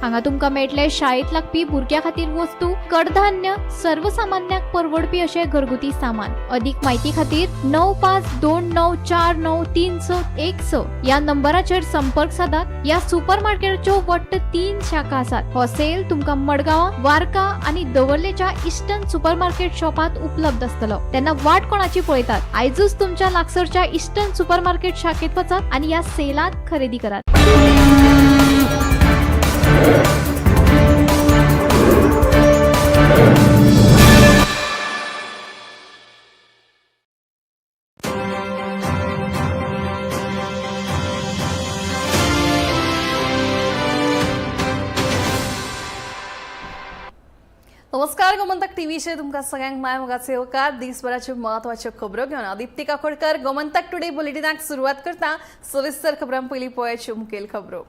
हांगा तुमका मेळटले शाळेत लागपी भुरग्यां खातीर वस्तू, कडधान्य, सर्वसामान्यांक परवडपी अशे घरगुती सामान। अधिक माहिती खातीर 9529493616 या नंबराचेर संपर्क साधात। या सुपरमार्केटच्यो वट्ट 3 शाखा आसात। हो सेल तुमका मडगांव, वार्का आणि दवर्लेच्या इस्टर्न सुपरमार्केट शॉपात उपलब्ध आसतलो। तेन्ना वाट कोणाची पळयतात? आयजूच तुमच्या लागसरच्या इस्टर्न सुपरमार्केट शाखेत वचात आणि या सेलात खरेदी करात। नमस्कार, गोमंतक टीव्हीचे तुमका सगळ्यांक माय मोगाचे होकार। दिसभराच्यो महत्वाच्यो खबरो घेवन आदित्य काकोडकर गोमंतक टुडे बुलेटिनाक सुरुवात करता। सविस्तर खबरां पयलीं पळोवयाच्यो मुखेल खबरो।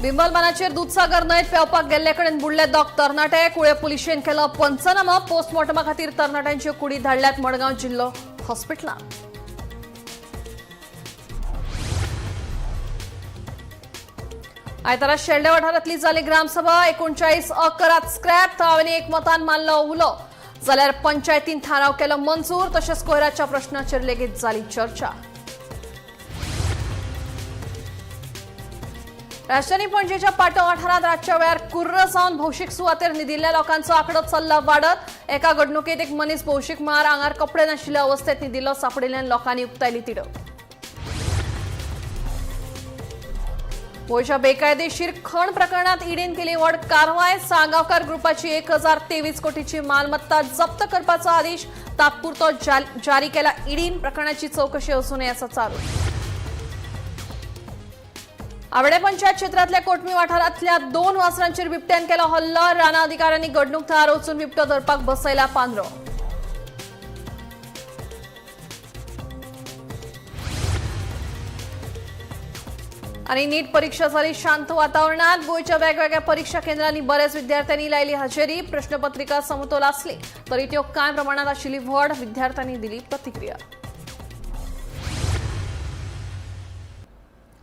बिंबल बांदाचेर दूधसागर न्हंयत पेंवपाक गेल्ले कडेन बुडले दोग तरणाटे। कुळे पुलिशेन केलो पंचनामा। पोस्टमॉर्टमा खातीर तरणाट्यांच्यो कुडी धाडल्यात मडगांव जिल्लो हॉस्पिटलांत। आयतारा शेल्डे वाठारांतली जाली ग्रामसभा। 39-11 स्क्रॅप थारावांनी एकमतान मारलो उलो। जाल्यार पंचायतीन थाराव केलो मंजूर। तशेंच कोयराच्या प्रश्नाचेर लेगीत जाली चर्चा। राजधानी पणजेच्या पाटो वाठारांत रातच्या वेळार कुर्र जावन भौशीक सुवातेर न्हिदिल्ल्या लोकांचो आंकडो चल्ला वाडत। एका घडणुकेत एक मनीस भौशीक मार आंगार कपडे नाशिल्ल्या अवस्थेत न्हिदिल्लो सापडिल्ल्यान लोकांनी उक्तायली तिडक। गोंयच्या बेकायदेशीर खण प्रकरणात ईडीन केली व्हड कारवाय। सागांवकार ग्रुपाची 1023 कोटीची मालमत्ता जप्त करपाचो आदेश तात्पुरतो जारी केला ईडीन। प्रकरणाची चौकशी अजूनही आसा चालू। आवडे पंचायत क्षेत्रातल्या कोटमी वाठारांतल्या 2 वासरांचेर बिबट्यान केलो हल्लो। राना अधिकाऱ्यांनी घडणूक थळार वचून बिबटो धरपाक बसयला पांद्रो। आणि नीट परीक्षा जाली शांत वातावरणात। गोंयच्या वेगवेगळ्या परीक्षा केंद्रांनी बरेच विद्यार्थ्यांनी लायली हजेरी। प्रश्नपत्रिका समतोल आसली तरी त्यो कांय प्रमाणात आशिल्ली व्हड। विद्यार्थ्यांनी दिली प्रतिक्रिया।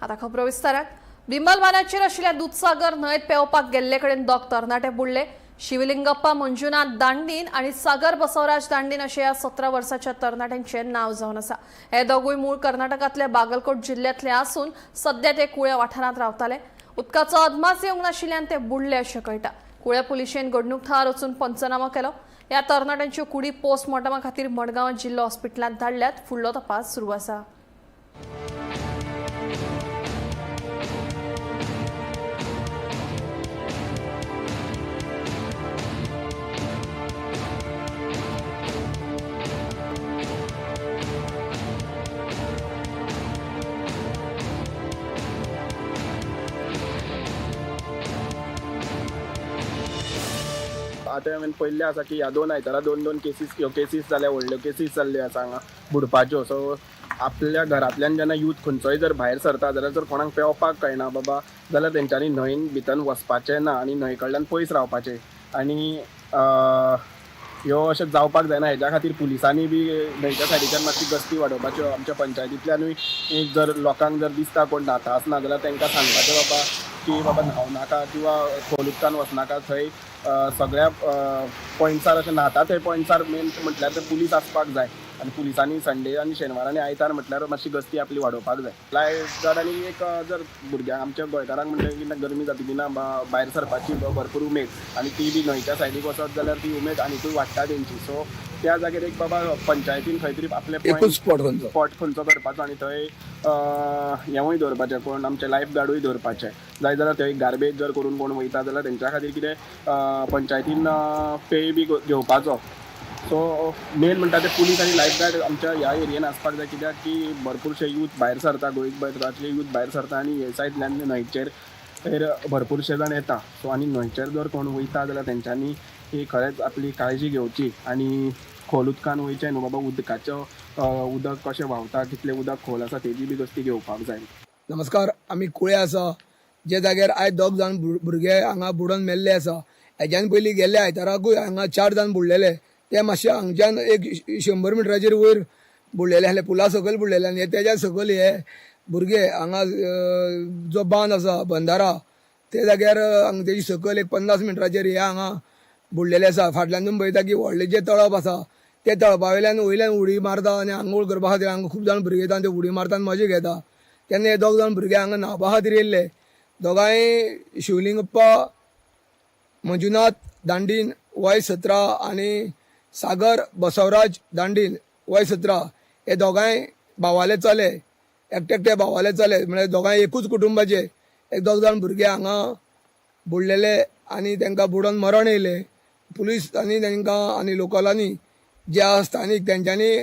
आता खबरो विस्तारात। बिंबल बांदाचेर आशिल्ल्या दूधसागर न्हंयत पेंवपाक गेल्ले कडेन दोग तरणाटे बुडले। शिवलिंगप्पा मंजुनाथ दांडीन आणि सागर बसवराज दांडीन अशे ह्या 17 वर्साच्या तरणाट्यांचे नाव जावन आसा। हे दोगूय मूळ कर्नाटकांतल्या बागलकोट जिल्ल्यांतले आसून सध्या ते कुळ्या वाठारांत रावताले। उदकाचो अदमास येवंक नाशिल्ल्यान ते बुडले अशें कळटा। कुळ्या पुलिशेन घडणूक थळार वचून पंचनामा केलो। ह्या तरणाट्यांच्यो कुडी पोस्टमॉर्टमा खातीर मडगांव जिल्लो हॉस्पिटलांत धाडल्यात। फुडलो तपास सुरू आसा। आता हांवें पळयल्लें आसा की ह्या 2 आयतारा 2 केसीस जाल्या व्हडल्यो केसीस जाल्ल्यो आसा हांगा बुडपाच्यो। सो आपल्या घरांतल्यान जेन्ना यूथ खंयचोय जर भायर सरता जाल्यार जर कोणाक पेंवपाक कळना बाबा जाल्यार तेंच्यांनी न्हंयेन भितर वचपाचें ना आनी न्हंये कडल्यान पयस रावपाचें। आनी ह्यो अशें जावपाक जायना। हेज्या खातीर पुलिसांनी बी न्हंयच्या सायडीच्यान मातशी गस्ती वाडोवपाच्यो। आमच्या पंचायतींतल्यानूय जर लोकांक जर दिसता कोण न्हाता आसना जाल्यार तांकां सांगपाचें बाबा की बाबा न्हांव नाका किंवा खोल उदकान वचनाका। थंय सगळ्या पॉयंट्सार अशें न्हाता थंय पॉयंट्सार मेन म्हटल्यार ते पुलीस आसपाक जाय। आनी पुलिसांनी संडे आनी शेनवार आनी आयतार म्हटल्यार मातशी गस्ती आपली वाडोवपाक जाय। लायफ गार्डांनी एक जर भुरग्यांक आमच्या गोंयकारांक म्हणल्यार की गरमी जाता की ना भायर सरपाची भरपूर उमेद आनी ती बी न्हंयच्या सायडीक वचत जाल्यार ती उमेद आनीकूय वाडटा तेंची। सो त्या जाग्यार एक बाबा पंचायतीन खंय तरी आपले स्पॉट खंयचो करपाचो आनी थंय हेंवूय दवरपाचें कोण आमचे लायफ गार्डूय दवरपाचे। जाय जाल्यार थंय गार्बेज जर करून कोण वयता जाल्यार तेंच्या खातीर कितें पंचायतीन पे बी घेवपाचो। सो मेन म्हणटा ते पुलीस आनी लायफ गार्ड आमच्या ह्या एरियेन आसपाक जाय। कित्याक की भरपूरशे यूथ भायर सरता, गोंयभरांतले यूथ भायर सरता आनी हे सायडल्यान न्हंयचेर भरपूरशे जाण येता। सो आनी न्हंयचेर जर कोण वयता जाल्यार तेंच्यांनी ही खरेंच आपली काळजी घेवची आनी खोल उदकान वयचें न्हू बाबा। उदकाचो उदक कशें व्हांवता कितलें उदक खोल आसा तेजी बी गस्ती घेवपाक जाय। नमस्कार, आमी कुळे आसा जे जाग्यार आयज 2 जाण भुरगे हांगा बुडोवन मेल्ले आसा। हेज्यान पयलीं गेल्ले आयताराकूय हांगा 4 जाण बुडलेले। ते मातशे हांगच्यान एक 100 मिटराचेर वयर बुडलेले आसले, पुला सकयल बुडलेले आनी तेज्या सकयल हे भुरगे हांगा जो बांद आसा बंदारा ते जाग्यार हांगा तेजी सकयल एक 50 मिटराचेर हे हांगा बुडलेले आसा. फाटल्यान तुमी पळयता की व्हडले जे तळप आसा ते तळपा वयल्यान उडी मारता आनी आंघोळ करपा खातीर हांगा खूब जाण भुरगे येता आनी ते उडी मारता आनी मजा घेता. तेन्ना हे 2 जाण भुरगे हांगा न्हावपा खातीर येयल्ले. दोगांय शिवलिंगप्पा मंजुनाथ दांडीन वय 17 आनी सागर बसवराज दांडीन वय 17 हे दोगांय भावाले चले, एकटे भावाले चले, म्हणजे दोगांय एकूच कुटुंबाचे. 2 जाण भुरगे हांगा बुडलेले आनी तांकां बुडोवन मरण येयले. पुलिसांनी तांकां आनी लोकलांनी जे स्थानीक तेंच्यांनी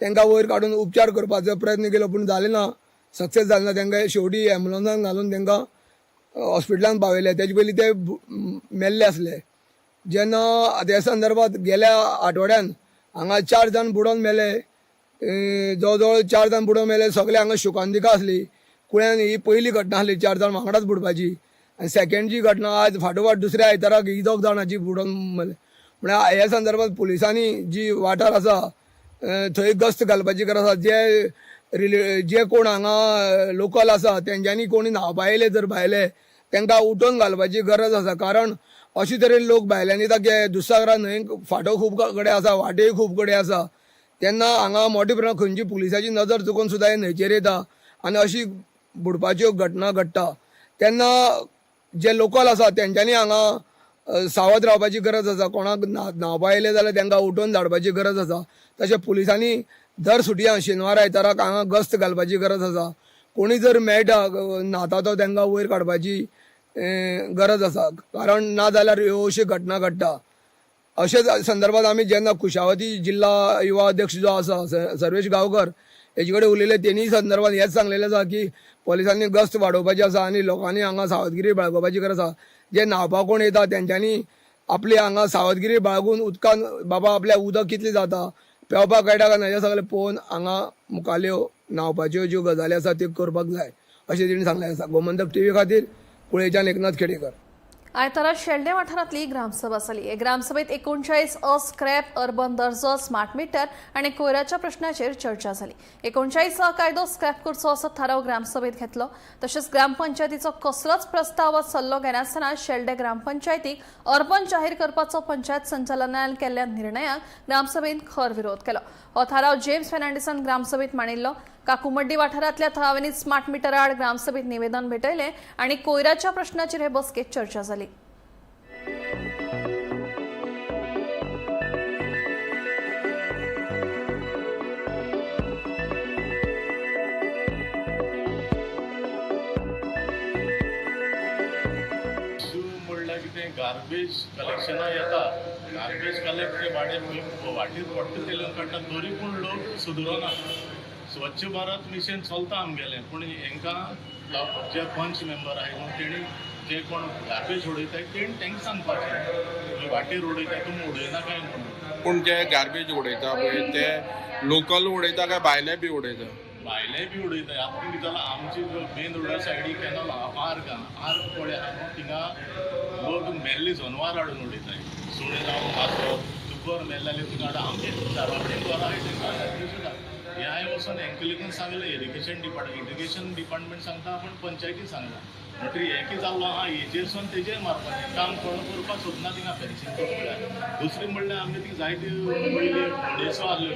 तांकां वयर काडून उपचार करपाचो प्रयत्न केलो पूण जालें ना, सक्सेस जालें ना. तांकां शेवटी एम्बुलन्सान घालून तांकां हॉस्पिटलांत पावयले. तेजे पयलीं ते मेल्ले आसले. जेन्ना ह्या संदर्भात गेल्या आठवड्यान हांगा 4 जाण बुडोवन मेले. जवळ जवळ 4 जाण बुडोवन मेले. सगळे हांगा शुकांतिका आसली. कुळ्यान ही पयली घटना आसली 4 जाण वांगडाच बुडपाची. आनी सेकंड जी घटना आज फाटोफाट दुसऱ्या आयताराक ही 2 जाणांची बुडोवन मेले. म्हळ्यार ह्या संदर्भात पुलिसांनी जी वाठार आसा थंय गस्त घालपाची गरज आसा. जे कोण हांगा लोकल आसा तेंच्यांनी कोणी न्हावपा येयले जर भायले तांकां उठोवन घालपाची गरज आसा. कारण अशे तरेन लोक भायल्यान येता की दुधसागरा न्हंयक फाटो खूब कडेन आसा, वाटेय खूब कडेन आसा. तेन्ना हांगा मोठ्या प्रमाणात खंयची पुलिसाची नजर चुकोवन सुद्दां हे न्हंयचेर येता आनी अशी बुडपाच्यो घटना घडटा. तेन्ना जे लोकल आसा तेंच्यांनी हांगा सावध रावपाची गरज आसा. कोणाक न्हावपा येयले जाल्यार तांकां उठोवन धाडपाची गरज आसा. तशें पुलिसांनी दर सुटया शेनवार आयताराक हांगा गस्त घालपाची गरज आसा. कोणी जर मेळटा न्हाता तो तांकां वयर काडपाची गरज आसा. कारण ना जाल्यार ह्यो अश्यो घटना घडटा. अशेच संदर्भात आमी जेन्ना कुशावती जिल्हा युवा अध्यक्ष जो आसा सर्वेश गांवकर हेजे कडेन उलयले, तेणी संदर्भात हेच सांगलेलें आसा की पुलिसांनी गस्त वाडोवपाची आसा आनी लोकांनी हांगा सावधगिरी बाळगोवपाची गरज आसा. जे न्हावपा कोण येता तेंच्यांनी आपली हांगा सावधगिरी बाळगून उदकान बाबा आपल्या उदक कितलें जाता पेंवपाक कळटा काय ना हें सगळें पळोवन हांगा मुखाल्यो न्हावपाच्यो ज्यो गजाली आसा त्यो करपाक जाय अशें तेणी सांगलें आसा. गोमंतक टीव्ही खातीर कुळेच्यान एकनाथ खेडेकर. आयतारा शेल्डे वाठारांतली ग्रामसभा जाली. हे ग्रामसभेत 39 स्क्रॅप अर्बन दर्जो स्मार्ट मीटर आणि कोयराच्या प्रश्नाचेर चर्चा जाली. 39 कायदो स्क्रॅप करचो असो थाराव ग्रामसभेत घेतलो. तशेंच ग्रामपंचायतीचो कसलोच प्रस्ताव सल्लो घेनासतना शेल्डे ग्रामपंचायतीक अर्बन जाहीर करपाचो पंचायत संचालनालयान केल्ल्या निर्णयाक ग्रामसभेन खर विरोध केलो. हो थाराव जेम्स फेर्नांडीसान ग्रामसभेत मांडिल्लो. काकुमड्डी वाठारांतल्या थळाव्यांनी स्मार्ट मीटर आड ग्रामसभेत निवेदन भेटयलें आणि कोयराच्या प्रश्नाचेर हे बसकेत चर्चा जाली. म्हणल्यार कितें गार्बेज कलेक्शनाक येता, गार्बेज कलेक्ट ते वाटेर पडटा तेल्यो काडटा तरी पूण लोक सुदरना. स्वच्छ भारत मिशन चलता आमगेलें पूण हांकां जे पंच मेंबर आहाय न्हू तेणी जे कोण गार्बेज उडयताय तेणी तांकां सांगपाचें वाटेर उडयताय तुमी उडयना काय म्हणून. पूण जे गार्बेज उडयता पळय ते लोकल उडयता काय भायले बी उडयता? भायले बी उडयताय. आतां कितें जालां आमची मेन रोडा सायडीक कॅनल आर्क पळय आहा न्हू थिंगा लोक मेल्ली जनवार हाडून उडयताय. सुणे जावं माजर दुकर मेल्लेले थिंगा हाडून आमची सार्वजनीक घरां आहाय तांकां हे हांवें वचून हेंकलेकून सांगलें इरिगेशन डिपार्टमेंट सांगता आपण पंचायतीक सांगला. म्हणटरी हें कितें जाल्लो आहा हेजेरसून तेजेर मारपाचें काम कोण करपाक सोदना थिंगा फेन्सिंग करपाक. दुसरी म्हणल्यार आमगे ती जायती पयली फोंडेसो आसल्यो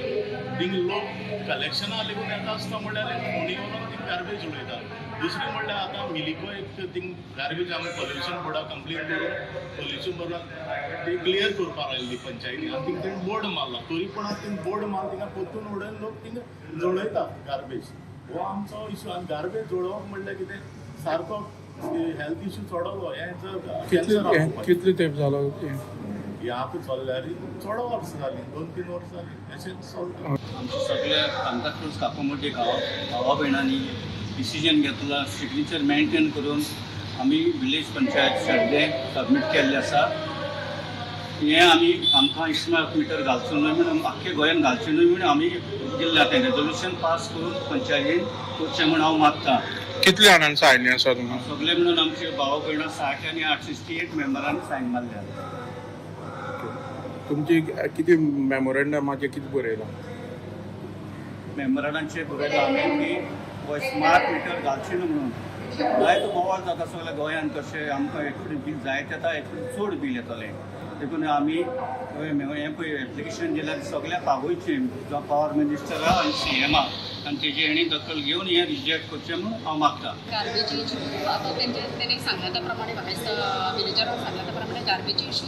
थिंग लोक कलेक्शना लेगून येता आसता म्हणल्यार फोंडी व्हरून थिंग गार्बेज उडयता. दुसरी म्हणल्यार आतां मिलिको एक थिंग गार्बेज आमी पोल्युशन बोर्डाक कंप्लेन करून पोल्युशन बोर्डाक ती क्लियर करपाक लायल्ली पंचायती आनी थिंग तेणी बोर्ड मारला. तरी पूण थिंग बोर्ड मारून थिंगा पोत्तून उडोवन लोक थिंग जळयता गार्बेज. हो आमचो इशू. आनी गार्बेज जळोवप म्हणल्यार कितें सारको हेल्थ इशू चडलो. हें जर कितले तेंप जालो हे आतां चल्ल्यार चड वर्सां जालीं 2-3 वर्सां जालीं अशें चलता. आमचे सगळे सांताक्रूज काकोमड्डी गांवा भयणांनी डिसिजन घेतला सिग्नेचर मेंटेन करून आमी विलेज पंचायत शेल्डे सबमीट केल्ले आसा. हें आमी आमकां स्मार्ट मिटर घालचो न्हय म्हणून आख्खे गोंयान घालचें न्हय म्हणून आमी दिल्लें तें रेजोल्युशन पास करून पंचायतीन करचें म्हणून हांव मागतां. कितले जाणांनी सायन आसा तुमी? सगळे म्हणून आमचे भाव भयणां 60 आनी 68 मेंबरांनी सायन मारल्या. तुमची कितें मेमोरेंडमाचेर कितें बरयलां? मेमोरेंडांचेर बरयलां आमी की हो स्मार्ट मिटर घालची न्हू म्हणून जायतो बोवाळ जाता सगळ्या गोंयांत कशें आमकां एकूण बील जाय येता एकूण चड बील येतलें देखून आमी हें पळय एप्लिकेशन दिल्यार सगळ्या पागोयचें जो पावर मिनिस्टरा आनी CMा आनी तेजी हेणी दखल घेवन हें रिजेक्ट करचें म्हणून हांव मागतां. गार्बेज इशू आता त्यांनी सांगल्या त्या प्रमाणे म्हाका विलेजरान सांगल्या त्या प्रमाणे गार्बेज इशू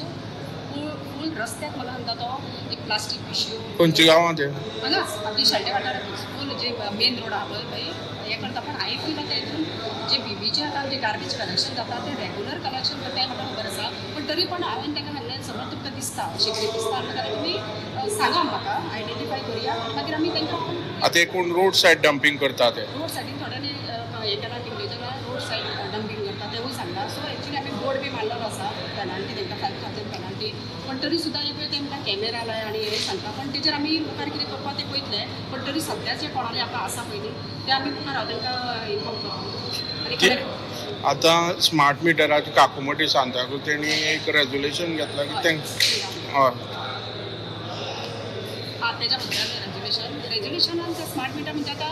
फूल रस्त्याक मला म्हणटा तो एक प्लास्टीक पिशव्यो खंयच्या गांवांत ते हांगाच आपली शेल्डे वाठारांत फूल जे मेन रोड आहा पळय हें करता पण हांवें पळयला तेतून जे बीबीचे आतां जे गार्बेज कलेक्शन जाता ते रेग्युलर कलेक्शन करता हें म्हाका खबर आसा पण तरी पण हांवें तांकां म्हणलें समज तुमकां दिसता अशें कितें दिसता जाल्यार तुमी सांगा म्हाका आयडेंटिफाय करुया मागीर आमी तांकां आतां एकूण रोड सायड डंपिंग करता ते रोड सायडीन थोड्यांनी हें केलां विलेजरान रोड सायड डंपिंग करता तेवूय सांगला सो एक्चुली आमी बोर्ड बी मारलेलो आसा पेनाल्टी तांकां 5,000 पेनाल्टी पण तरी सुद्दां हे पळय ते म्हणटा कॅमेरा लाय आनी हे सांगता पण तेजेर आमी मुखार कितें करपा तें पळयतले पण तरी सद्या जे कोणाले आतां आसा पळय न्ही ते आमी मुखार हांव तांकां इन्फॉर्म करता आनी खरें आतां स्मार्ट मिटराची काकुमटी सांताक्रूज तेणी एक रेजोल्युशन घेतलां की तें हय तेज्या बद्दल रेजोल्युशनान ते स्मार्ट मिटर म्हणजे आतां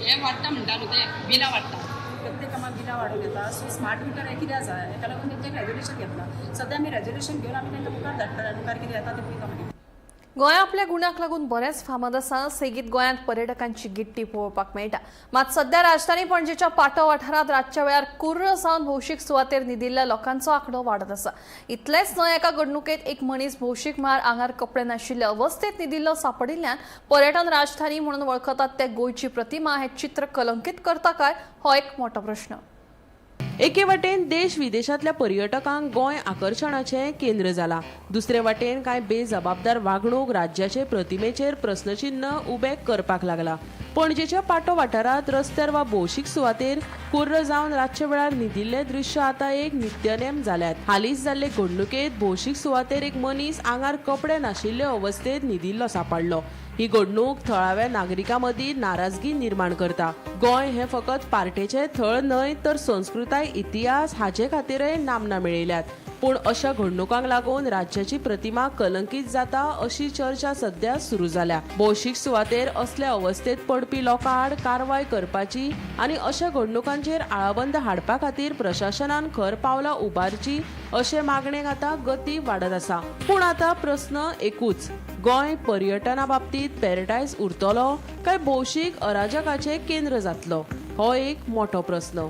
हें वाडटा म्हणटा न्हू ते बिलां वाडटा प्रत्येकाक बिलां वाडून येता सो स्मार्ट मिटर हें कितें आसा हेका लागून तेंचें रेजोल्युशन घेतलां सद्या आमी रेजोल्युशन घेवन आमी तांकां मुखार धाडटा मुखार कितें येता तें पळयता मागीर. गोंय आपल्या गुणाक लागून बरेंच फामाद आसा. सेगीत गोंयांत पर्यटकांची गिट्टी पळोवपाक मेळटा. मात सध्या राजधानी पणजेच्या पाटो वाठारांत रातच्या वेळार कुर्र जावन भौशीक सुवातेर न्हिदिल्ल्या लोकांचो आंकडो वाडत आसा. इतलेंच न्हय, एका घडणुकेंत एक मनीस भौशीक म्हळ्यार आंगार कपडे नाशिल्ले अवस्थेत न्हिदिल्लो सापडिल्ल्यान पर्यटन राजधानी म्हणून वळखतात ते गोंयची प्रतिमा हें चित्र कलंकीत करता काय हो एक मोठो प्रश्न. एके वाटेन देश विदेशातल्या पर्यटकांक गोंय आकर्षणाचें केंद्र जाला. दुसरे वाटेन कांय बेजबाबदार वागणूक राज्याचे प्रतिमेचेर प्रस्नचिन्ह उबे करपाक लागला. पणजेच्या पाटो वाठारांत रस्त्यार वा भौशीक सुवातेर कुर्र जावन रातच्या वेळार न्हिदिल्ले दृश्य आतां एक नित्यनेम जाल्यात. हालींच जाल्ले घडणुकेंत भौशीक सुवातेर एक मनीस आंगार कपडे नाशिल्ले अवस्थेत न्हिदिल्लो सापडलो. ही घडणूक थळाव्या नागरिकां मदीं नाराजगी निर्माण करता. गोंय हें फकत पार्टेचें थळ न्हय तर संस्कृताय इतिहास हाचे खातीरय नामना मेळयल्यात. पूण अशा घडणुकांक लागून राज्याची प्रतिमा कलंकीत जाता अशी चर्चा सध्या सुरू जाल्या. भौशीक सुवातेर असल्या अवस्थेत पडपी लोकां आड कारवाय करपाची आनी अशा घडणुकांचेर आळाबंद हाडपा खातीर प्रशासनान खर पावलां उबारची अशे मागणेक आतां गती वाडत आसा. पूण आतां प्रस्न एकूच, गोंय पर्यटना बाबतीत पॅराडायज उरतलो काय भौशीक अराजकाचें केंद्र जातलो हो एक मोठो प्रस्न.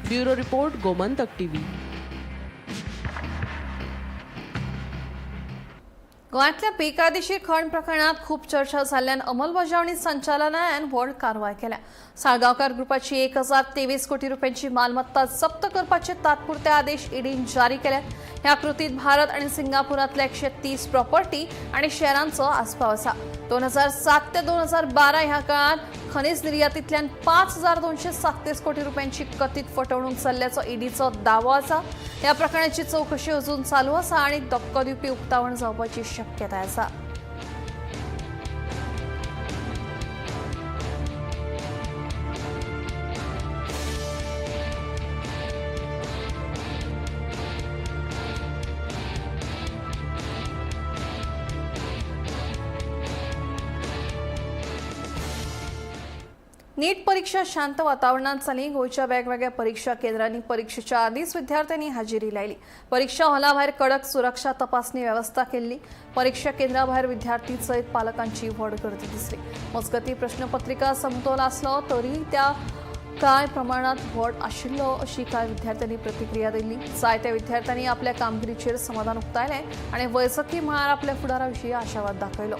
Bureau report, Gomantak TV. गोंयांतल्या बेकायदेशीर खण प्रकरणात खूप चर्चा जाल्ल्यान अंमलबजावणी संचालनालयान व्हड कारवाय केल्या. साळगांवकार ग्रुपाची 1,023 कोटी रुपयांची मालमत्ता जप्त करपाचे तात्पुरते आदेश ईडीन जारी केल्यात. ह्या कृतीत भारत आणि सिंगापुरातल्या 130 प्रॉपर्टी आणि शेअरांचो आस्पाव आसा. 2007 ते 2012 ह्या काळात खनिज निर्यातींतल्यान 5,237 कोटी रुपयांची कथीत फटवणूक जाल्ल्याचो ईडीचो दावो आसा. ह्या प्रकरणाची चौकशी अजून चालू आसा आनी धक्को दिवपी उक्तावण जावपाची शक्यताय आसा. नीट परीक्षा शांत वातावरणात जाली. गोंयच्या वेगवेगळ्या परीक्षा केंद्रांनी परीक्षेच्या आदींच विद्यार्थ्यांनी हाजिरी लायली. परीक्षा हॉला भायर कडक सुरक्षा तपासणी व्यवस्था केल्ली. परीक्षा केंद्रा भायर विद्यार्थी सयत पालकांची व्हड गर्दी दिसली. मजगती प्रश्नपत्रिका समतोल आसलो तरी त्या कांय प्रमाणात व्हड आशिल्लो अशी कांय विद्यार्थ्यांनी प्रतिक्रिया दिली. जायत्या विद्यार्थ्यांनी आपल्या कामगिरीचेर समाधान उक्तायलें आनी वैजकी मळार आपल्या फुडारा विशीं आशावाद दाखयलो.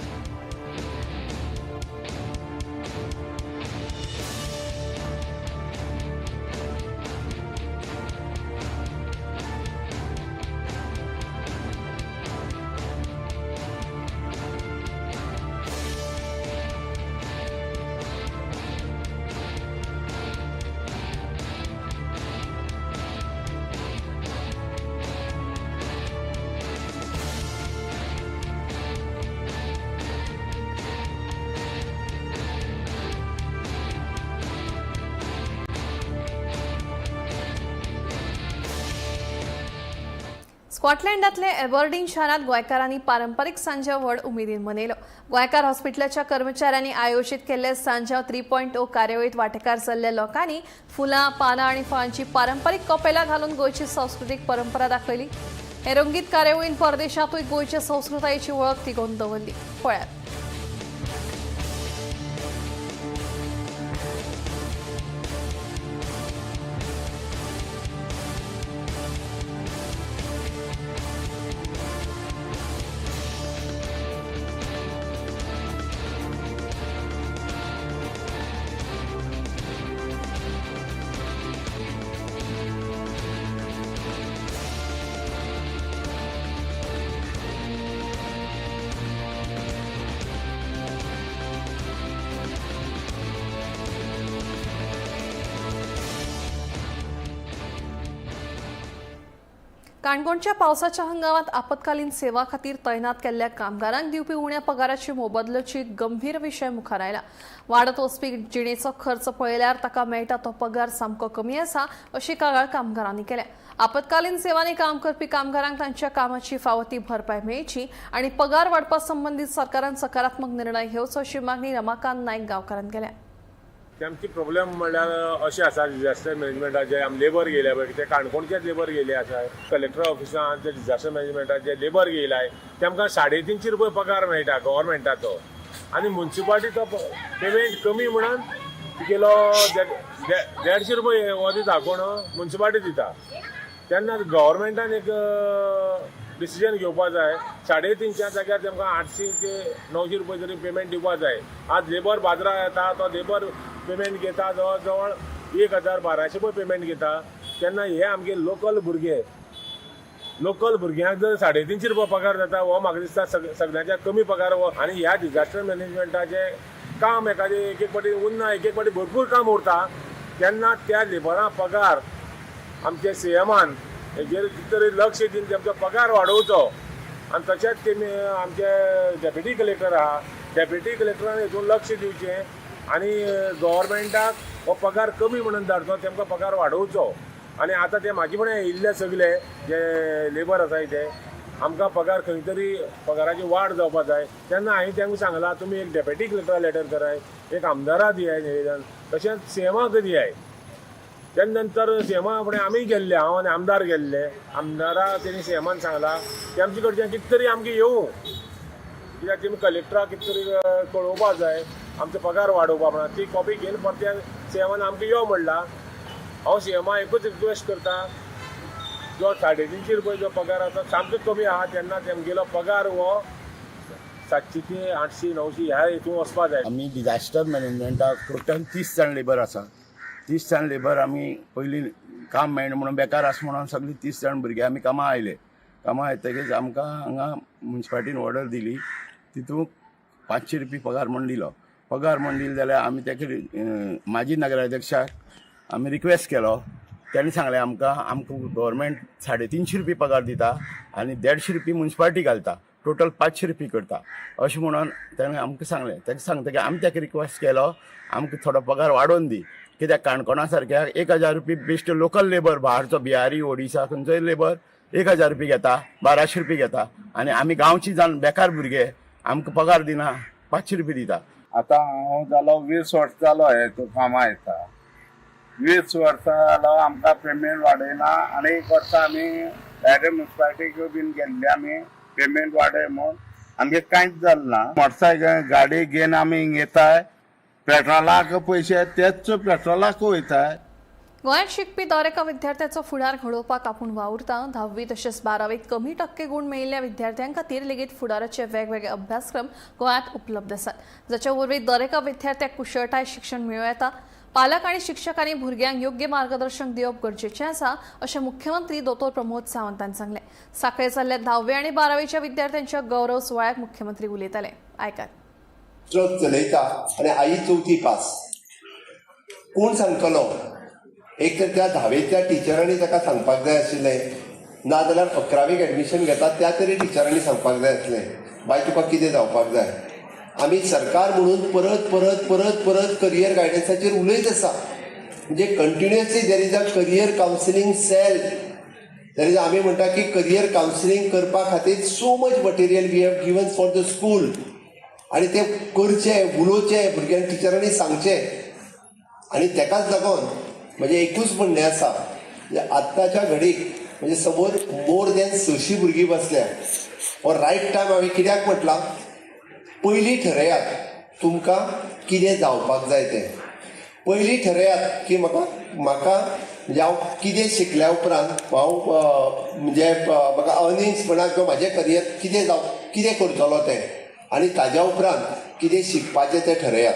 स्कॉटलँडातले एबर्डीन शारांत गोंयकारांनी पारंपारीक सांजाव व्हड उमेदीन मनयलो. गोंयकार हॉस्पिटलाच्या कर्मचाऱ्यांनी आयोजीत केल्ले सांजाव 3.0 कार्यावळीत वांटेकार जाल्ल्या लोकांनी फुलां, पानां आनी फळांची पारंपारीक कपेलां घालून गोंयची सांस्कृतीक परंपरा दाखयली. हे रंगीत कार्यावळीन परदेशांतूय गोंयचे संस्कृतायेची वळख तिगोवन दवरली. पळयात. काणकोणच्या पावसाच्या हंगामात आपत्कालीन सेवा खातीर तैनात केल्ल्या कामगारांक दिवपी उण्या पगाराची मोबदल्याची गंभीर विशय मुखार आयला. वाडत वचपी जिणेचो खर्च पळयल्यार ताका मेळटा तो पगार सामको कमी आसा अशी कागाळ कामगारांनी केल्या. आपत्कालीन सेवांनी काम करपी कामगारांक तांच्या कामाची फावो ती भरपाय मेळची आनी पगार वाडपा संबंधीत सरकारान सकारात्मक निर्णय घेवचो अशी मागणी रमाकांत नायक गांवकारान केल्या. आमची प्रॉब्लेम म्हणल्यार अशें आसा डिझास्टर मॅनेजमेंटाचे आमी लेबर गेले पळय ते काणकोणचेच लेबर गेले आसा. कलेक्टर ऑफिसान ते डिझास्टर मॅनेजमेंटाचे लेबर गेलाय तेमकां 350 रुपये पगार मेळटा गव्हर्मेंटाचो आनी म्युन्सिपाल्टीचो पेमेंट कमी म्हणून केलो 150 रुपये हो दिता कोण म्युन्सिपाल्टी दिता. तेन्ना गव्हर्मेंटान एक डिसिजन घेवपा जाय. 350 जाग्यार तेमकां 800 ते 900 रुपये तरी पेमेंट दिवपा जाय. आज लेबर बाजारात येता तो लेबर पेमेंट घेता जवळ जवळ 1200 रुपये पेमेंट घेता. तेन्ना हे आमगे लोकल भुरग्यांक जर 350 रुपये पगार जाता हो म्हाका दिसता सगळ्यांच्या कमी पगार हो. आनी ह्या डिझास्टर मॅनेजमेंटाचे काम एखादी एक एक पाटी उरना एक एक पाटी भरपूर काम उरता तेन्ना त्या लेबरां पगार आमच्या सीएमान हेजेर तरी लक्ष दिवन तेमचो पगार वाडोवचो. आनी तशेंच तेमी आमचे डेप्युटी कलेक्टर आहा डेप्युटी कलेक्टरान हेतून लक्ष दिवचें आनी गव्हर्मेंटाक हो पगार कमी म्हणून धाडचो तेमकां पगार वाडोवचो. आनी आतां ते म्हाजे फुडें येयल्ले सगळे जे लेबर आसाय ते आमकां पगार खंय तरी पगाराची वाड जावपा जाय. तेन्ना हांवें तांकां सांगलां तुमी एक डेप्युटी कलेक्टरा लेटर कराय, एक आमदारा दियाय निवेदन, तशेंच सीएमाक दियाय. तेन्ना नंतर सीएमा फुडें आमी गेल्ले, हांव आनी आमदार गेल्ले. आमदारा तेणी सीएमान सांगलां की आमचे कडच्यान कितें तरी आमगे येवं कित्याक तेमी कलेक्टराक कितें तरी कळोवपा जाय आमचो पगार वाडोवपा म्हणून. ती कॉपी घेवन परत्या सीएमान आमकां यो म्हणला. हांव सीएमा एकूच रिक्वेस्ट करता जो 350 रुपये जो पगार आसा सामको कमी आहा तेन्ना तेमगेलो पगार हो 700 ते 800 900 ह्या हितून वचपा जाय. आमी डिझास्टर मॅनेजमेंटाक टोटल 30 जाण लेबर आसा. 30 जाण लेबर आमी पयलीं काम मेळना म्हणून बेकार आसा म्हणून सगळीं 30 जाण भुरगे आमी कामां आयले. कामां येतकीच आमकां हांगा म्युन्सिपाल्टीन ऑर्डर दिली तितूंत 500 रुपया पगार म्हण दिलो. पगार म्हण दिलो जाल्यार आमी तेका माजी नगराध्यक्षाक आमी रिक्वेस्ट केलो. तेणें सांगलें आमकां गव्हर्मेंट 350 रुपया पगार दिता आनी 150 रुपया म्युन्सिपाल्टी घालता, टोटल 500 रुपया करता अशें म्हणून ताणें आमकां सांगलें. ताका सांगतकीर आमी ताका रिक्वेस्ट केलो आमकां थोडो पगार वाडोवन दी. कित्याक काणकोणा सारक्या 1000 रुपया बेश्ट लोकल लेबर भायरचो बिहारी ओडिसा खंयचोय लेबर 1000 रुपया घेता, 1200 रुपया घेता आनी आमी गांवची जावन बेकार भुरगे आमकां पगार दिना 500 रुपया दिता. आतां हांव जालो 20 वर्स जालो हे तो कामां येता. 20 वर्सां जालो आमकां पेमेंट वाडयना आनी 1 वर्स आमी डायरेक्ट म्युन्सिपाल्टीक बीन गेल्ले आमी पेमेंट वाडय म्हूण आमगे कांयच जालें ना. मोटरसायकल गाडी घेवन आमी हिंग येताय पेट्रोलाक पयशे तेच पेट्रोलाक वयताय. गोंयांत शिकपी दर एका विद्यार्थ्याचो फुडार घडोवपाक आपूण वावुरता. 10वी तशेंच 12वीत कमी टक्के गुण मेळिल्ल्या विद्यार्थ्यां खातीर लेगीत फुडाराचे वेगवेगळे अभ्यासक्रम गोंयांत उपलब्ध आसात, जाच्या वरवीं दर एका विद्यार्थ्याक कुशळटाय शिक्षण मेळूं येता. पालक आनी शिक्षकांनी भुरग्यांक योग्य मार्गदर्शन दिवप गरजेचें आसा अशें मुख्यमंत्री दोतोर प्रमोद सावंतान सांगलें. सांखळे जाल्ल्या 10वी आनी 12वीच्या विद्यार्थ्यांच्या गौरव सुवाळ्याक मुख्यमंत्री उलयताले. आयकात. ट्रक चलयता आनी आई 4थी पास कोण सांगतलो? एक तर त्या 10वेच्या टिचरांनी ताका सांगपाक जाय आशिल्लें, नाजाल्यार 11वीक एडमिशन घेता त्या तरी टिचरांनी सांगपाक जाय आसलें बाय तुका कितें जावपाक जाय. आमी सरकार म्हणून परत परत परत परत करियर गायडन्साचेर उलयत आसा. म्हणजे continuously there is a career counselling cell that is आमी म्हणटा की करियर कावन्सिलींग करपा खातीर so much material we have given for the school आनी ते करचें उलोवचें भुरग्यांक टिचरांनी सांगचें. आनी तेकाच लागून म्हजें एकूच म्हणणें आसा आत्ताच्या घडीक म्हणजे समोर मोर दॅन 600 भुरगीं बसल्या. हो रायट टायम हांवें कित्याक म्हटलां, पयलीं ठरयात तुमकां कितें जावपाक जाय तें. पयलीं ठरयात की म्हाका म्हणजे हांव कितें शिकल्या उपरांत हांव म्हणजे म्हाका अर्निंग्स म्हणा किंवा म्हाजें करियर कितें करतलो तें आनी ताज्या उपरांत कितें शिकपाचें तें ठरयात.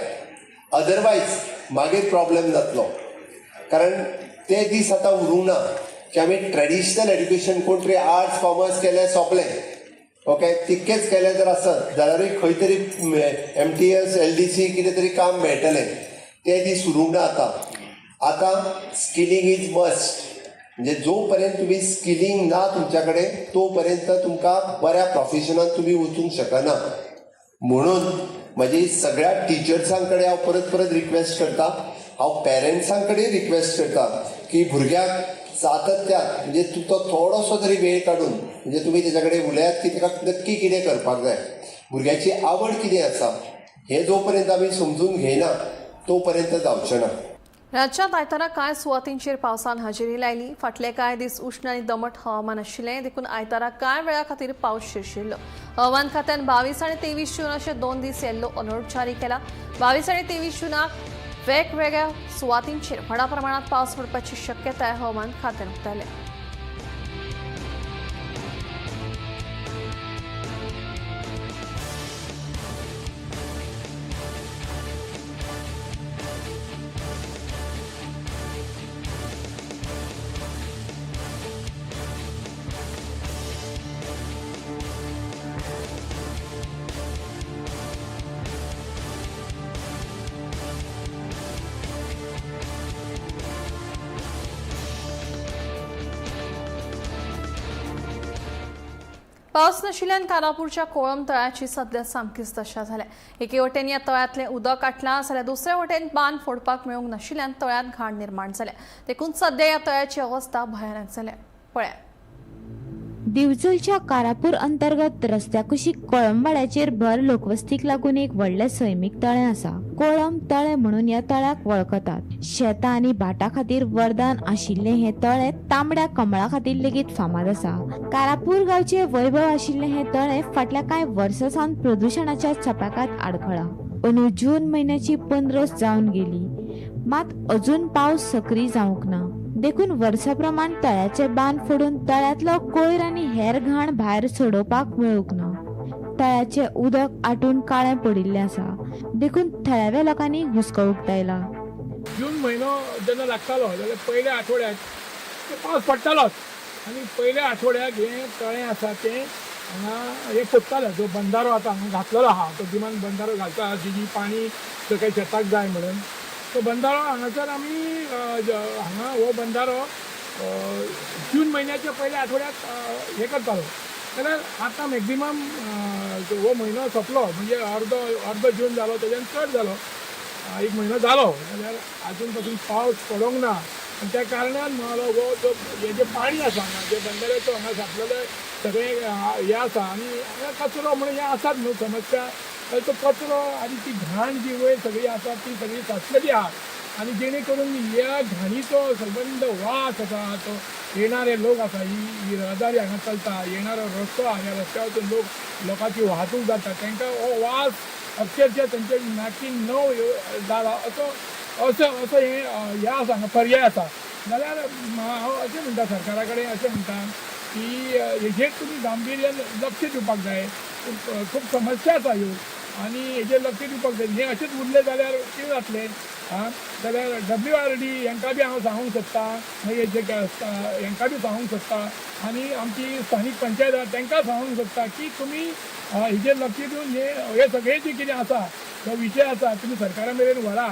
अदरवायज मागीर प्रॉब्लेम जातलो. कारण ते दीस आतां उरूंक ना की आमी ट्रेडिशनल एड्युकेशन कोण तरी आर्ट्स कॉमर्स केलें सोंपलें. ओके, तितकेंच केलें जर आसत जाल्यारूय खंय तरी MTS LDC कितें तरी काम मेळटलें. ते दीस उरूंक ना आतां स्किलींग इज मस्ट. म्हणजे जो पर्यंत तुम्ही स्किलींग ना तुमच्या कडेन तो पर्यंत तुमकां बऱ्या प्रोफेशनांत तुम्ही वचूंक शकना. म्हणून म्हजी सगळ्या टिचर्सां कडेन हांव परत परत रिक्वेस्ट करता, हांव पेरंट्सां कडेन रिक्वेस्ट करता की भुरग्याक सातत्यान म्हणजे तो थोडोसो तरी वेळ काडून म्हणजे तुम्ही तेच्या कडेन उलयात की ताका नक्की कितें करपाक जाय, भुरग्याची आवड कितें आसा हे जो पर्यंत आमी समजून घेयना तो पर्यंत जावचें ना. राज्यात आयतारा कांय सुवातींचेर पावसान हजेरी लायली. फाटले कांय दीस उश्ण आनी दमट हवामान आशिल्लें, देखून आयतारा कांय वेळा खातीर पावस शिरशिल्लो. हवामान खात्यान 22 आनी 23 जून अशे 2 दीस येल्लो अलर्ट जारी केला. 22 आनी 23 जूनाक वेगवेगळ्या सुवातींचेर व्हडा प्रमाणात पावस पडपाची शक्यताय हवामान खात्यान उक्तायल्या. पावस नाशिल्ल्यान कारापूरच्या कोळम तळ्याची सध्या सामकीच दशा जाल्या. एके वटेन ह्या तळ्यांतलें उदक आटलां जाल्यार दुसरे वटेन बांद फोडपाक मेळूंक नाशिल्ल्यान तळ्यांत घाण निर्माण जाल्या. देखून सध्या ह्या तळ्याची अवस्था भयानक जाल्या. पळया. दिवचलच्या कारापूर अंतर्गत रस्त्या कुशीक कोळंबवाड्याचेर भर लोकवस्तीक लागून एक व्हडलें सैमीक तळें आसा. कोळम तळें म्हणून ह्या तळ्याक वळखतात. शेतां आनी भाटा खातीर वरदान आशिल्लें हे तळें तांबड्या कमळा खातीर लेगीत फामाद आसा. कारापूर गांवचे वैभव आशिल्लें हे तळें फाटल्या कांय वर्सां सावन प्रदुशणाच्या चपाकात आडखळा. अंदू जून म्हयन्याची 15 जावन गेली, मात अजून पावस सक्रीय जावंक ना. देखून वर्सा प्रमाण तळ्याचे बांद फोडून तळ्यातलो कोयर आनी हेर घाण भायर सोडोवपाक मेळूंक ना. तळ्याचे उदक आटून काळें पडिल्लें आसा. देखून थळाव्या लोकांनी हुस्को उक्तायला. जून म्हयनो जेन्ना लागतालो जाल्यार पयल्या आठवड्याक पावस पडटालोच आनी पयल्या आठवड्याक हें तळें आसा तें हांगा हे कोत्ताले. जो बंदारो आतां हांगा घातलेलो आहा तो गिमान बंदारो घालता जी पाणी सकयल शेताक जाय म्हणून तो बंदारो हांगासर आमी हांगा हो बंदारो जून म्हयन्याच्या पयल्या आठवड्याक हे करतालो. जाल्यार आतां मॅक्झिमम हो म्हयनो सोंपलो म्हणजे अर्दो जून जालो तेच्यान चड जालो, 1 म्हयनो जालो जाल्यार आजून पासून पावस पडोंक ना. आनी त्या कारणान हो जो हे जे पाणी आसा हांगा जे बंदाऱ्याचो हांगा साठलेले सगळें हे आसा आनी हांगा कचरो म्हणून हे आसात न्हू समस्या. तो कचरो आनी ती घाण जी वयर सगळी आसा ती सगळी साचलेली आहा आनी जेणे करून ह्या घाणीचो संबंद वास आसा तो येणारे लोक आसा ही रहदारी हांगा चलता येणारो रस्तो आहा ह्या रस्त्या वचून लोकांची वाहतूक जाता तांकां हो वास अक्षरशः तांचे नाकी नव जाला असो हे आसा हांगा पर्याय आसा. जाल्यार हांव अशें म्हणटा सरकारा कडेन अशें म्हणटा की हेजेर तुमी गांभीर्यान लक्ष दिवपाक जाय. खूब समस्या आसा ह्यो आनी हेजेर लक्ष दिवपाक जाय. हे अशेंच उरलें जाल्यार कितें जातलें जाल्यार WRD हांकां बी हांव सांगूंक सोदता, मागीर जे हांकां बी सांगूंक सोदता आनी आमची स्थानीक पंचायत आसा तांकां सांगूंक सोदता की तुमी हेजेर लक्ष दिवन हे सगळे जे कितें आसा जो विशय आसा तुमी सरकारा मेरेन व्हरा,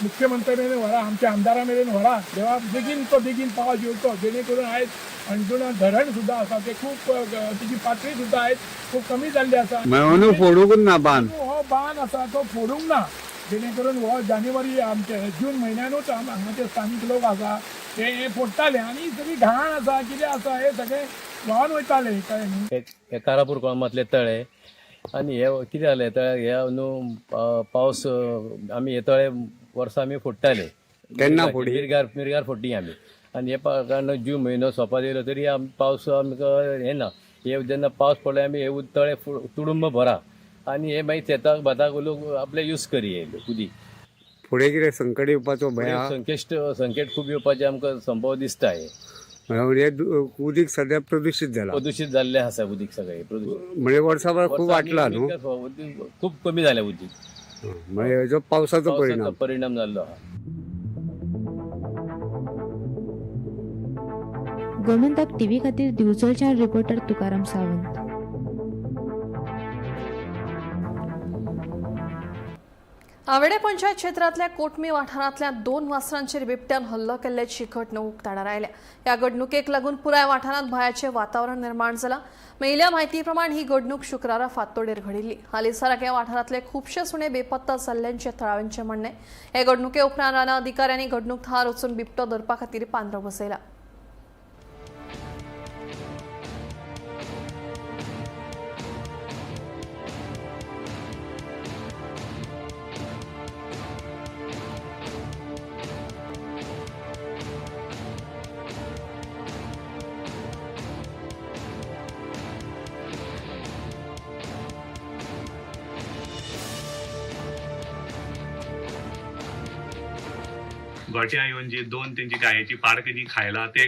मुख्यमंत्री मेरेन व्हरा, आमच्या आमदारा मेरेन व्हरा. देवा बेगीन पावस येवचो जेणे करून आयज अंजुणा धरण सुद्दां आसा ते खूब तेजी पातळी सुद्दां आयज खूब कमी जाल्ली आसा. फोडूंक ना बांद हो बांद आसा तो फोडूंक ना. जेणे करून हो जानेवारी आमचे जून म्हयन्यानूच हांगाचे स्थानीक लोक आसा हे फोडटाले आनी सगळी घाण आसा कितें आसा हे सगळे व्हांवन वयताले कळ्ळें न्ही. हे कारापूर कोळमातले तळे आनी हे कितें जालें तळे हे न्हू पावस आमी हे तळे वर्सां आमी फोडटाले केन्ना मिरगार फोडटी आमी आनी हे कारण जून म्हयनो सोंपत येयलो तरी पावस आमकां हें ना. हे जेन्ना पावस पडलो आमी हे तळे तुडुंब भरा आनी हे मागीर शेताक भाताक लोक आपले यूज करी येयले उदीक. फुडें कितें संकट येवपाचो भंय आहा? संकट खूब येवपाचे आमकां संभव दिसता. हे उदीक सध्या प्रदूशीत जाला. प्रदूशीत जाल्लें आसा उदीक सगळें म्हणजे वर्साभर खूब वाटला न्हू. खूब कमी जालें उदीक. म्हणजे हेजो पावसाचो परिणाम जाल्लो आहा. गोमंतक टीव्ही खातीर दिवचलच्या रिपोर्टर तुकाराम सावंत. आवडे पंचायत क्षेत्रातल्या कोटमी वाठारांतल्या 2 वासरांचेर बिबट्यान हल्लो केल्ल्याची घडणूक धाडार आयल्या. ह्या घडणुकेक लागून पुराय वाठारांत भयाचें वातावरण निर्माण जालां. मेळिल्ल्या म्हायती प्रमाण ही घडणूक शुक्रारा फांतोडेर घडिल्ली. हालींसराक ह्या वाठारांतले खुबशे सुणे बेपत्ता जाल्ल्यांचे थळाव्यांचें म्हणणें. हे घडणुके उपरांत राना अधिकाऱ्यांनी घडणूक थार वचून बिबटो धरपा खातीर पांद्रो बसयला. गोट्या येऊन जी 2 त्यांची गायेची पाडक जी खायला ते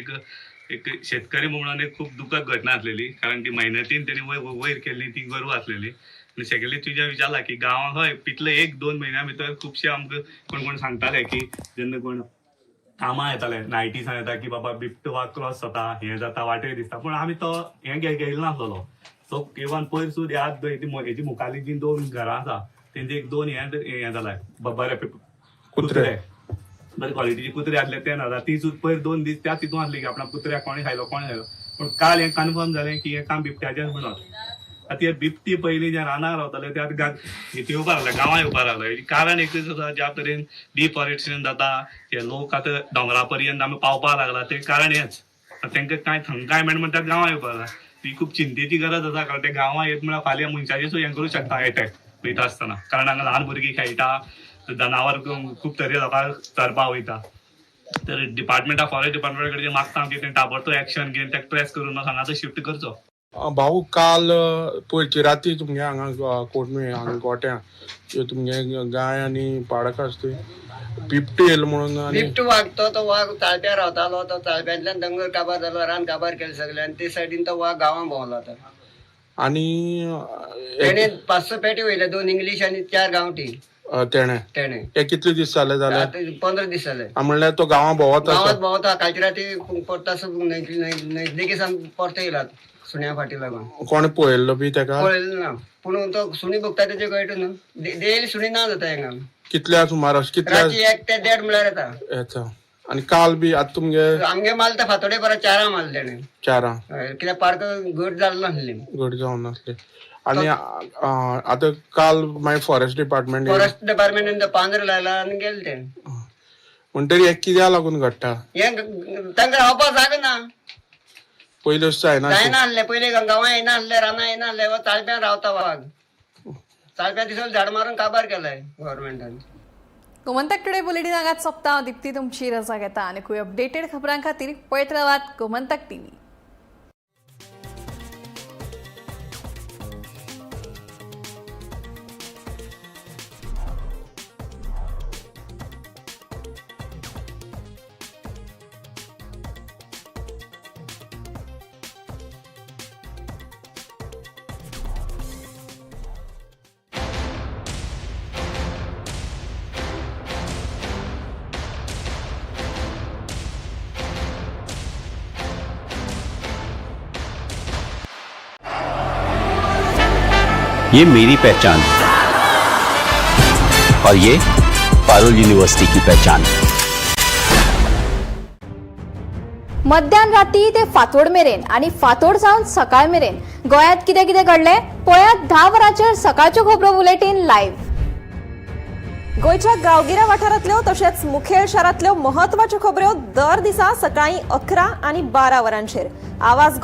एक शेतकरी म्हणून एक खूप दुःखद घटना असलेली. कारण ती मेहनतीन त्यांनी वयर केल्ली ती गोरवां असलेली. आनी सेकंडली तुझ्या विचारला की गांवांत हय पितले 1-2 म्हयन्या भितर खुबशे आमकां कोण सांगताले की जेन्ना कोण कामां येताले नायटीसान येता की बाबा बिबटो वा क्रॉस जाता हें जाता वाटेर दिसता पूण आमी तो हें घेयलो नासलो. सो इवन पयर सुद्दां हेजी मुखाली जी 2 घरां आसा तेंचे 1-2 हें जालाय बरे कुत्रे बरे क्वॉलिटीचे कुत्रे आसले ते ना ती सुद्दां पयर 2 दीस त्या तितून आसले की आपणा कुत्र्याक कोणी खायलो पूण काल हें कन्फर्म जालें की हें काम बिबट्याचें म्हणून. आतां हे बिबटी पयलीं जे रानार रावताले ते आतां इथे येवपाक लागले गांवां येवपाक लागले. हेजें कारण एकच आसा ज्या तरेन डिफॉरेस्टेशन जाता ते लोक आतां दोंगरा पर्यंत आमी पावपाक लागला ते कारण हेंच. तांकां कांय थंकाय म्हणटा गांवां येवपाक लागला. ही खूब चिंतेची गरज आसा कारण ते गांवां येत म्हळ्यार फाल्यां मनशाचें सुद्दां हें करूं शकता अटॅक वयता आसतना. कारण हांगा ल्हान भुरगीं खेळटा जनावर खूब तरे लोकांक चरपाक वयता. तर डिपार्टमेंट ऑफ फॉरेस्ट डिपार्टमेंट कडेन मागता की तें ताबडतोब एक्शन घेवन ताका ट्रेस करून हांगासर शिफ्ट करचो. भाऊ काल पयरची राती तुमगे हांगा कोटमी हांगा गोट्यां तुमगे गाय आनी पाडक आसता बिबटो येयलो म्हणून. बिबटो वाघ तो वाघ ताळप्यार रावतालो. तो ताळप्यांतल्यान दोंगर काबार जालो रान काबार केलें सगळें आनी ते सायडीन तो वाघ गांवां भोंवलो. आनी तेणे 500 पेटी वयले 2 इंग्लीश आनी 4 गांवठी. तेणे कितले दीस जाले? 15 दीस जाले. म्हणल्यार तो गांवां भोंवता कालची राती परता नजदीकी सावन परतो येयला सुण्या फाटी लागून. कोणी पळयल्लो बी तेका? पळयल्लो ना पूण तो सुणी बघता तेजे गळट न्हू डेली सुणी ना जाता हांगा. कितल्या सुमार? 1 ते 1.5 म्हळ्यार येता. आनी काल बी आतां तुमगे आमगे माल तर फातोडे परत 4 माल तेणे 4 कित्याक पाडक घट जाल्लो नासली. घट जावन नासले. आनी आतां काल मागीर फॉरेस्ट डिपार्टमेंटान पांजर लायला आनी गेले ते. म्हणटरी एक कित्याक लागून घडटा? तांकां रावपाक जागा ना. पयलीं अशें जायना जायनासलें. पयलीं गांवां येनासले रानां येनासले ताळप्यान रावता वाघ. ताळप्या दिसले झाड मारून काबार केलाय गव्हर्मेंटान. गोमंतक टुडे बुलेटिन हांगाच सोंपता. दिप्ती तुमची रजा घेता आनी खूब अपडेटेड खबरां खातीर पळयत रावात गोमंतक टीव्ही. ये मेरी पहचान और ये पारुल यूनिवर्सिटी की पहचान. मध्यान राती ते फातोड मेरेन आणि फातोड सावन सकाळ मेरेन गोयात कितें कितें घडलें पळयात 10 वरांचेर सकाळच्यो खबरो बुलेटिन लायव्ह. गोयच्या गांवगिऱ्या वाठारांतल्यो तशेंच मुखेल शारांतल्यो महत्वाच्यो खबरो दर दिसा सकाळीं 11 आनी 12 वरांचेर आवाज